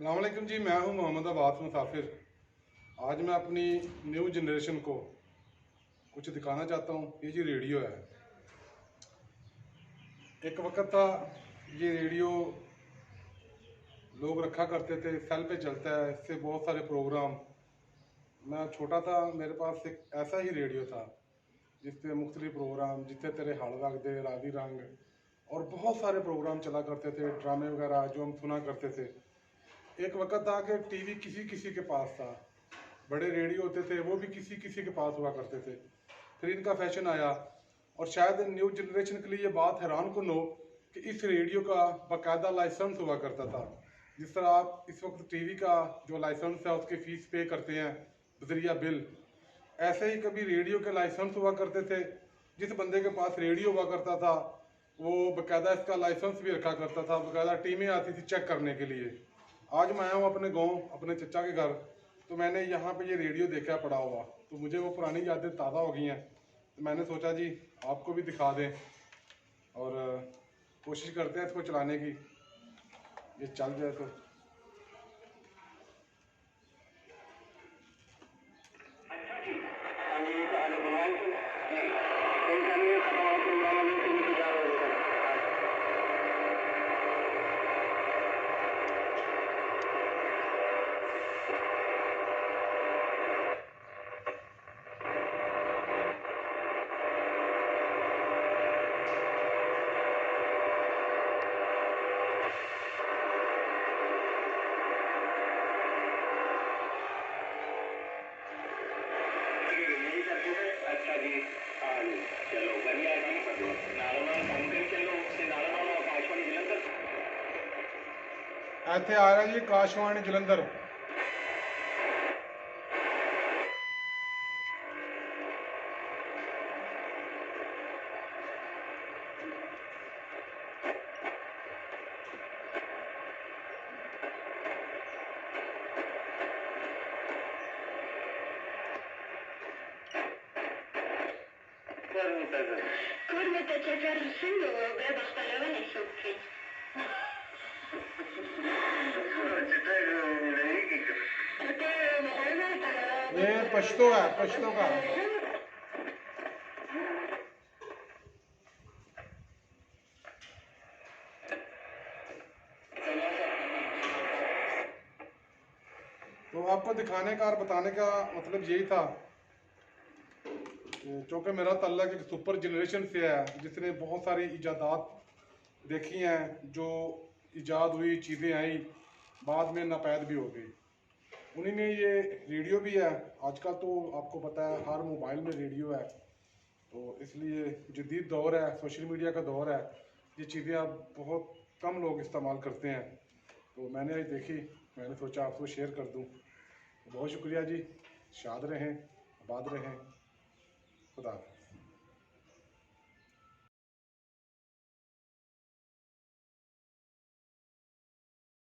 अस्सलाम वालेकुम जी, मैं हूं मोहम्मद अब्बास मुसाफिर। आज मैं अपनी न्यू जनरेशन को कुछ दिखाना चाहता हूं। ये जी रेडियो है। एक वक्त था ये रेडियो लोग रखा करते थे, सेल पे चलता है, इससे बहुत सारे प्रोग्राम। मैं छोटा था, मेरे पास एक ऐसा ही रेडियो था जिसपे मुख्तलिफ प्रोग्राम, जितने तेरे हड़ रख दे, राधी रंग और बहुत सारे प्रोग्राम चला करते थे, ड्रामे वगैरह जो हम सुना करते थे। एक वक्त था कि टीवी किसी किसी के पास था, बड़े रेडियो होते थे वो भी किसी किसी के पास हुआ करते थे। फिर इनका फैशन आया और शायद न्यू जनरेशन के लिए ये बात हैरान कुन हो कि इस रेडियो का बाकायदा लाइसेंस हुआ करता था। जिस तरह आप इस वक्त टीवी का जो लाइसेंस है उसकी फ़ीस पे करते हैं बजरिया बिल, ऐसे ही कभी रेडियो के लाइसेंस हुआ करते थे। जिस बंदे के पास रेडियो हुआ करता था वो बाकायदा इसका लाइसेंस भी रखा करता था, बाकायदा टीमें आती थी चेक करने के लिए। आज मैं आया हूँ अपने गांव, अपने चचा के घर, तो मैंने यहाँ पे ये रेडियो देखा पड़ा हुआ, तो मुझे वो पुरानी यादें ताज़ा हो गई हैं। तो मैंने सोचा जी आपको भी दिखा दें और कोशिश करते हैं इसको चलाने की, ये चल जाए तो। ਇੱਥੇ ਆ ਰਿਹਾ ਜੀ ਆਕਾशवाणी Jalandhar. Kurwa, to cię zarysują, gada stalowane słówki. ये पश्तो है, पश्तो का। तो आपको दिखाने का और बताने का मतलब यही था, चूँकि मेरा तल्लक एक सुपर जनरेशन से है जिसने बहुत सारी इजादात देखी हैं, जो इजाद हुई चीज़ें आई बाद में नापैद भी हो गई। उन्हीं में ये रेडियो भी है। आजकल तो आपको पता है हर मोबाइल में रेडियो है, तो इसलिए जदीद दौर है, सोशल मीडिया का दौर है, ये चीज़ें अब बहुत कम लोग इस्तेमाल करते हैं। तो मैंने ये देखी, मैंने सोचा आपको शेयर कर दूं। बहुत शुक्रिया जी, शाद रहें, आबाद रहें, खुदा हाफ़िज़।